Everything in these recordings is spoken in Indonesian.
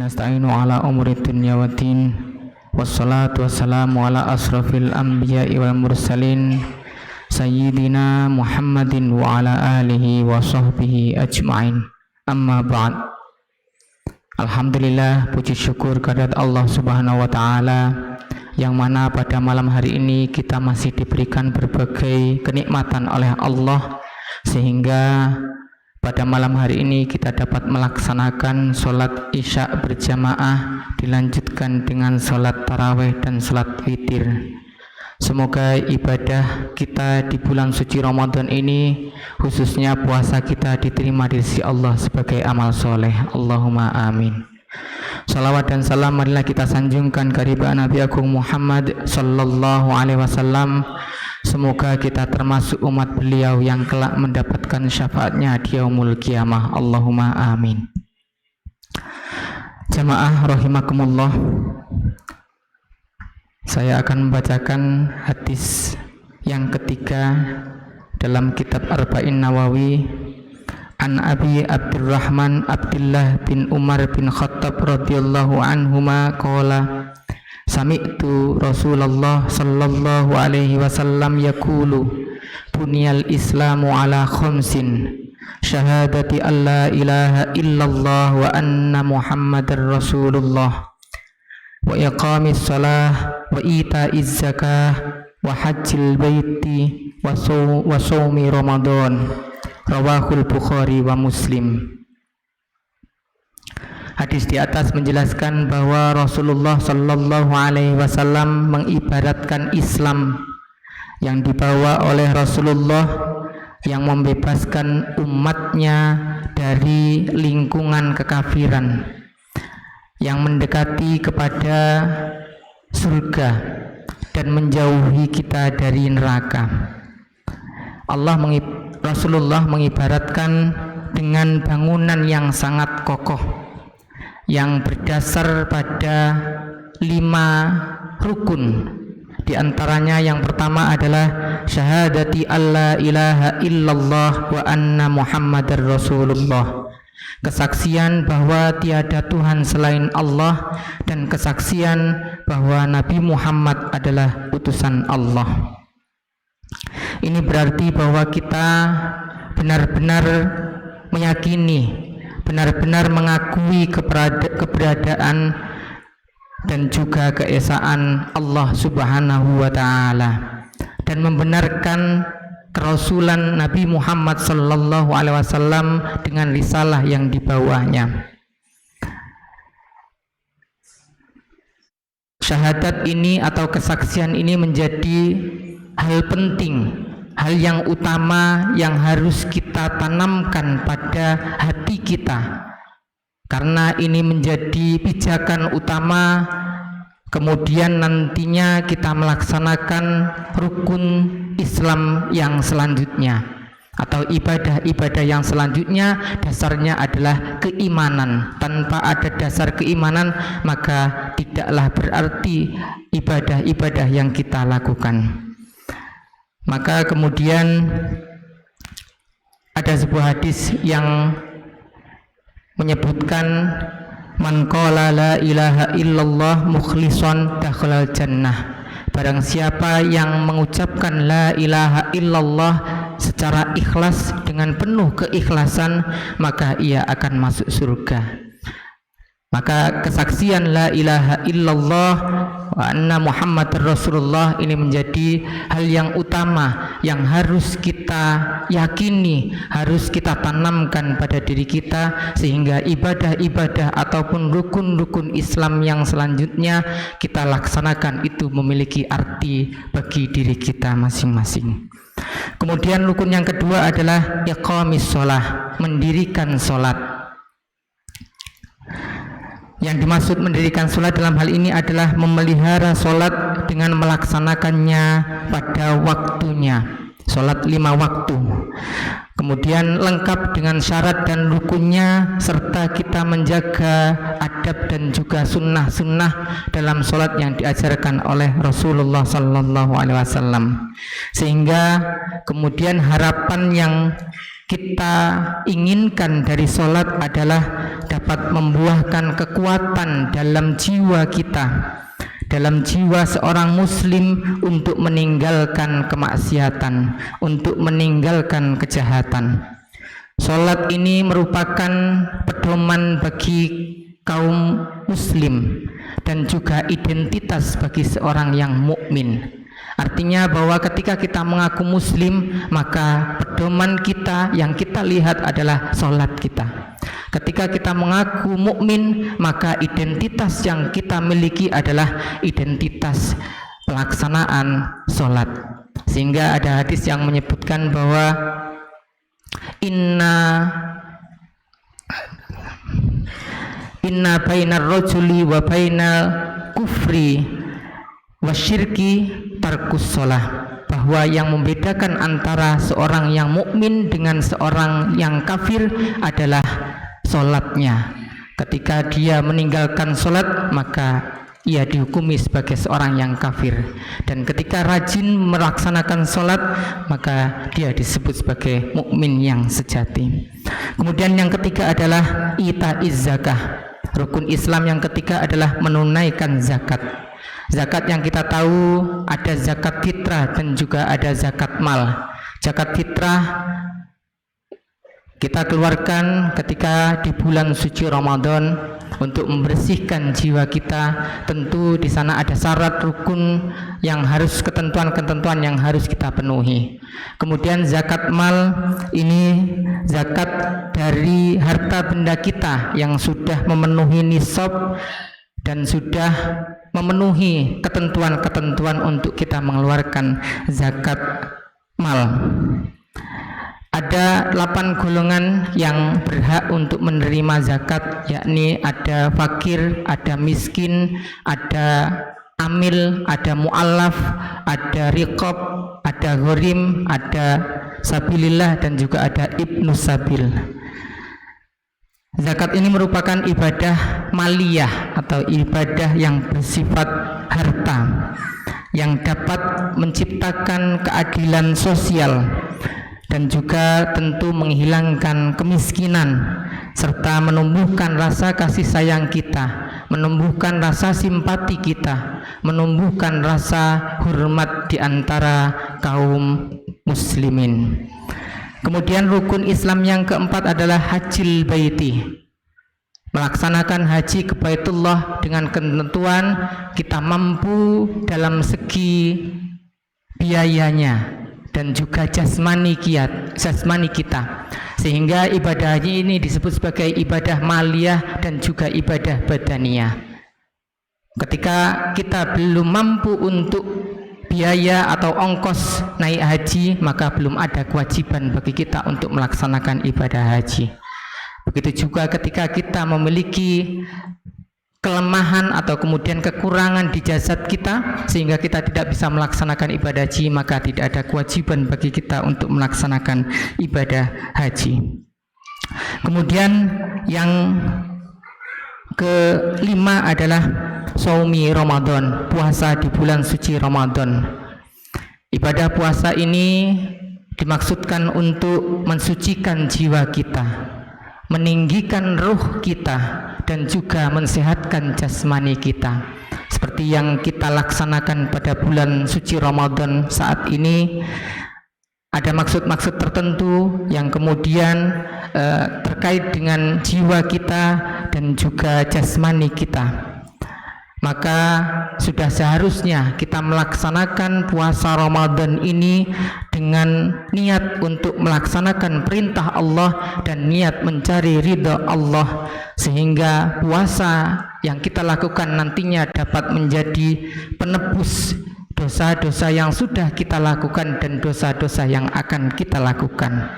nasta'inu ala umuri dunya wa din. Wassalatu wassalamu ala asrafil anbiya'i wal mursalin sayyidina Muhammadin wa ala alihi wa sahbihi ajma'in. Amma ba'd. Alhamdulillah, puji syukur kehadirat Allah Subhanahu wa taala yang mana pada malam hari ini kita masih diberikan berbagai kenikmatan oleh Allah sehingga pada malam hari ini kita dapat melaksanakan sholat isya berjamaah dilanjutkan dengan sholat tarawih dan sholat witir. Semoga ibadah kita di bulan suci Ramadan ini, khususnya puasa kita, diterima di sisi Allah sebagai amal soleh. Allahumma amin. Salawat dan salam marilah kita sanjungkan kepada Nabi Agung Muhammad sallallahu alaihi wasallam. Semoga kita termasuk umat beliau yang kelak mendapatkan syafaatnya di yaumul qiyamah. Allahumma amin. Jamaah rahimakumullah, saya akan membacakan hadis yang ketiga dalam kitab Arba'in Nawawi. An Abi Abdurrahman Abdullah bin Umar bin Khattab radhiyallahu anhuma qala sami'tu Rasulullah sallallahu alaihi wasallam yaqulu bunyal islamu ala khamsin syahadati alla ilaha illallah wa anna muhammadar rasulullah wa iqamis salah wa ita'iz zakah wa hajjil baiti wa sawmi ramadan. Rawahul Bukhari wa Muslim. Hadis di atas menjelaskan bahwa Rasulullah sallallahu alaihi wasallam mengibaratkan Islam yang dibawa oleh Rasulullah yang membebaskan umatnya dari lingkungan kekafiran, yang mendekati kepada surga dan menjauhi kita dari neraka. Rasulullah mengibaratkan dengan bangunan yang sangat kokoh yang berdasar pada 5 rukun. Di antaranya yang pertama adalah syahadati alla ilaha illallah wa anna muhammadar rasulullah, kesaksian bahwa tiada Tuhan selain Allah dan kesaksian bahwa Nabi Muhammad adalah utusan Allah. Ini berarti bahwa kita benar-benar meyakini, benar-benar mengakui keberadaan dan juga keesaan Allah Subhanahu wa taala dan membenarkan kerasulan Nabi Muhammad sallallahu alaihi wasallam dengan risalah yang dibawanya. Syahadat ini atau kesaksian ini menjadi hal penting, hal yang utama yang harus kita tanamkan pada hati kita, karena ini menjadi pijakan utama kemudian nantinya kita melaksanakan rukun Islam yang selanjutnya atau ibadah-ibadah yang selanjutnya. Dasarnya adalah keimanan. Tanpa ada dasar keimanan maka tidaklah berarti ibadah-ibadah yang kita lakukan. Maka kemudian ada sebuah hadis yang menyebutkan man qala la ilaha illallah mukhlishan dakhalal jannah. Barang siapa yang mengucapkan la ilaha illallah secara ikhlas dengan penuh keikhlasan, maka ia akan masuk surga. Maka kesaksian la ilaha illallah wa anna muhammadar rasulullah ini menjadi hal yang utama yang harus kita yakini, harus kita tanamkan pada diri kita, sehingga ibadah-ibadah ataupun rukun-rukun Islam yang selanjutnya kita laksanakan itu memiliki arti bagi diri kita masing-masing. Kemudian rukun yang kedua adalah iqamis shalah, mendirikan salat. Yang dimaksud mendirikan sholat dalam hal ini adalah memelihara sholat dengan melaksanakannya pada waktunya, sholat 5 waktu. Kemudian lengkap dengan syarat dan rukunnya, serta kita menjaga adab dan juga sunnah-sunnah dalam sholat yang diajarkan oleh Rasulullah Sallallahu Alaihi Wasallam, sehingga kemudian harapan yang kita inginkan dari sholat adalah dapat membuahkan kekuatan dalam jiwa kita, dalam jiwa seorang muslim untuk meninggalkan kemaksiatan, untuk meninggalkan kejahatan. Sholat ini merupakan pedoman bagi kaum muslim dan juga identitas bagi seorang yang mukmin. Artinya bahwa ketika kita mengaku muslim, maka pedoman kita yang kita lihat adalah sholat kita. Ketika kita mengaku mukmin, maka identitas yang kita miliki adalah identitas pelaksanaan sholat. Sehingga ada hadis yang menyebutkan bahwa inna bainar rajuli wa bainal kufri wasyirki tarkus sholah, bahwa yang membedakan antara seorang yang mukmin dengan seorang yang kafir adalah sholatnya. Ketika dia meninggalkan sholat, maka ia dihukumi sebagai seorang yang kafir, dan ketika rajin melaksanakan sholat, maka dia disebut sebagai mukmin yang sejati. Kemudian yang ketiga adalah itaiz zakah. Rukun Islam yang ketiga adalah menunaikan zakat. Zakat yang kita tahu ada zakat fitrah dan juga ada zakat mal. Zakat fitrah kita keluarkan ketika di bulan suci Ramadan untuk membersihkan jiwa kita. Tentu di sana ada syarat rukun yang harus, ketentuan-ketentuan yang harus kita penuhi. Kemudian zakat mal ini zakat dari harta benda kita yang sudah memenuhi nisab dan sudah memenuhi ketentuan-ketentuan untuk kita mengeluarkan zakat mal. Ada 8 golongan yang berhak untuk menerima zakat, yakni ada fakir, ada miskin, ada amil, ada mu'allaf, ada riqab, ada gharim, ada sabilillah, dan juga ada ibnu sabil. Zakat ini merupakan ibadah maliyah atau ibadah yang bersifat harta, yang dapat menciptakan keadilan sosial dan juga tentu menghilangkan kemiskinan serta menumbuhkan rasa kasih sayang kita, menumbuhkan rasa simpati kita, menumbuhkan rasa hormat di antara kaum muslimin. Kemudian rukun Islam yang keempat adalah hajjil baiti. Melaksanakan haji ke Baitullah dengan ketentuan kita mampu dalam segi biayanya dan juga jasmani kita. Sehingga ibadah haji ini disebut sebagai ibadah maliyah dan juga ibadah badaniyah. Ketika kita belum mampu untuk biaya atau ongkos naik haji, maka belum ada kewajiban bagi kita untuk melaksanakan ibadah haji. Begitu juga ketika kita memiliki kelemahan atau kemudian kekurangan di jasad kita sehingga kita tidak bisa melaksanakan ibadah haji, maka tidak ada kewajiban bagi kita untuk melaksanakan ibadah haji. Kemudian yang kelima adalah shaumi Ramadan, puasa di bulan suci Ramadan. Ibadah puasa ini dimaksudkan untuk mensucikan jiwa kita, meninggikan ruh kita, dan juga mensehatkan jasmani kita. Seperti yang kita laksanakan pada bulan suci Ramadan saat ini, ada maksud-maksud tertentu yang kemudian terkait dengan jiwa kita dan juga jasmani kita. Maka sudah seharusnya kita melaksanakan puasa Ramadan ini dengan niat untuk melaksanakan perintah Allah dan niat mencari ridha Allah, sehingga puasa yang kita lakukan nantinya dapat menjadi penebus dosa-dosa yang sudah kita lakukan dan dosa-dosa yang akan kita lakukan,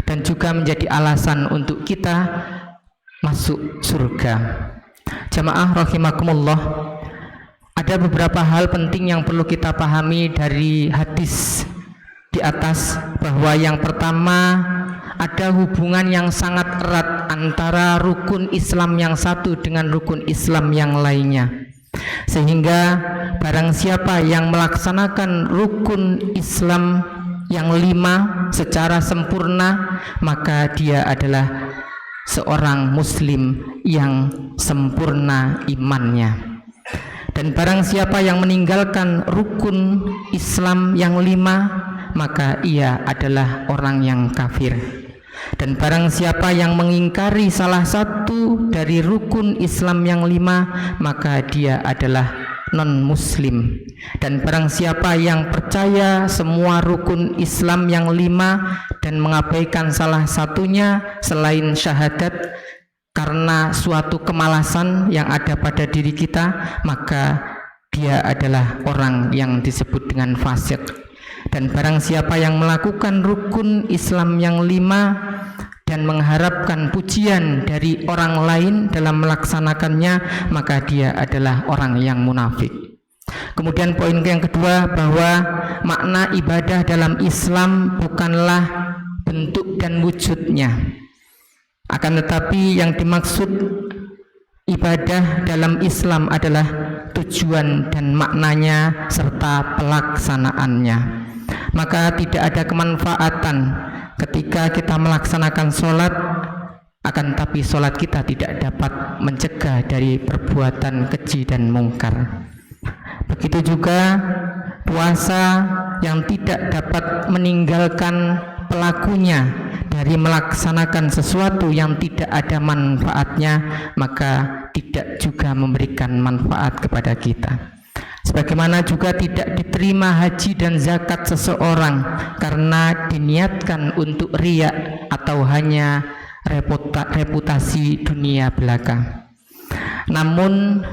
dan juga menjadi alasan untuk kita masuk surga. Jamaah rahimakumullah, ada beberapa hal penting yang perlu kita pahami dari hadis di atas, bahwa yang pertama ada hubungan yang sangat erat antara rukun Islam yang satu dengan rukun Islam yang lainnya, sehingga barang siapa yang melaksanakan rukun Islam yang 5 secara sempurna, maka dia adalah seorang muslim yang sempurna imannya. Dan barang siapa yang meninggalkan rukun Islam yang 5, maka ia adalah orang yang kafir. Dan barang siapa yang mengingkari salah satu dari rukun Islam yang 5, maka dia adalah non-muslim. Dan barang siapa yang percaya semua rukun Islam yang 5 dan mengabaikan salah satunya selain syahadat karena suatu kemalasan yang ada pada diri kita, maka dia adalah orang yang disebut dengan fasik. Dan barang siapa yang melakukan rukun Islam yang 5 dan mengharapkan pujian dari orang lain dalam melaksanakannya, maka dia adalah orang yang munafik. Kemudian poin yang kedua, bahwa makna ibadah dalam Islam bukanlah bentuk dan wujudnya, akan tetapi yang dimaksud ibadah dalam Islam adalah tujuan dan maknanya serta pelaksanaannya. Maka tidak ada kemanfaatan ketika kita melaksanakan sholat, akan tapi sholat kita tidak dapat mencegah dari perbuatan keji dan mungkar. Begitu juga puasa yang tidak dapat meninggalkan pelakunya dari melaksanakan sesuatu yang tidak ada manfaatnya, maka tidak juga memberikan manfaat kepada kita. Sebagaimana juga tidak diterima haji dan zakat seseorang karena diniatkan untuk riya atau hanya reputasi dunia belaka. Namun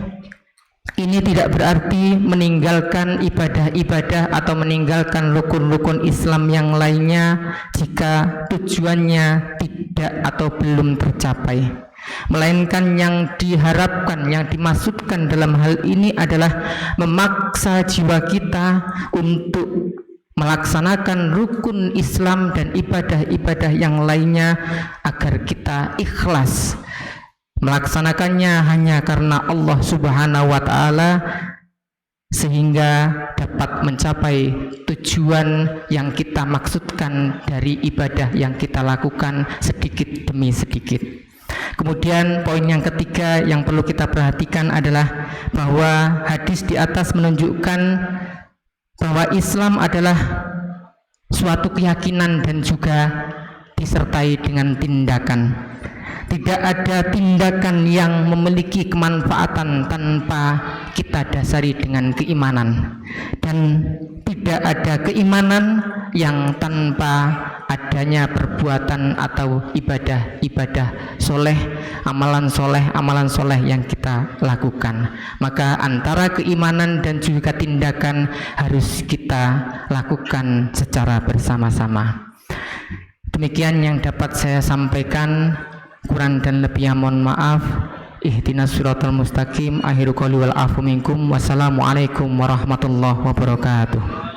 ini tidak berarti meninggalkan ibadah-ibadah atau meninggalkan rukun-rukun Islam yang lainnya jika tujuannya tidak atau belum tercapai, melainkan yang diharapkan, yang dimaksudkan dalam hal ini adalah memaksa jiwa kita untuk melaksanakan rukun Islam dan ibadah-ibadah yang lainnya agar kita ikhlas melaksanakannya hanya karena Allah Subhanahu wa Ta'ala, sehingga dapat mencapai tujuan yang kita maksudkan dari ibadah yang kita lakukan sedikit demi sedikit. Kemudian poin yang ketiga yang perlu kita perhatikan adalah bahwa hadis di atas menunjukkan bahwa Islam adalah suatu keyakinan dan juga disertai dengan tindakan. Tidak ada tindakan yang memiliki kemanfaatan tanpa kita dasari dengan keimanan, dan tidak ada keimanan yang tanpa adanya perbuatan atau ibadah soleh, amalan soleh yang kita lakukan. Maka antara keimanan dan juga tindakan harus kita lakukan secara bersama-sama. Demikian yang dapat saya sampaikan. Kurang dan lebihnya mohon maaf. Ihdinas siratal mustaqim. Akhiru qouli wal afu minkum. Wassalamualaikum warahmatullahi wabarakatuh.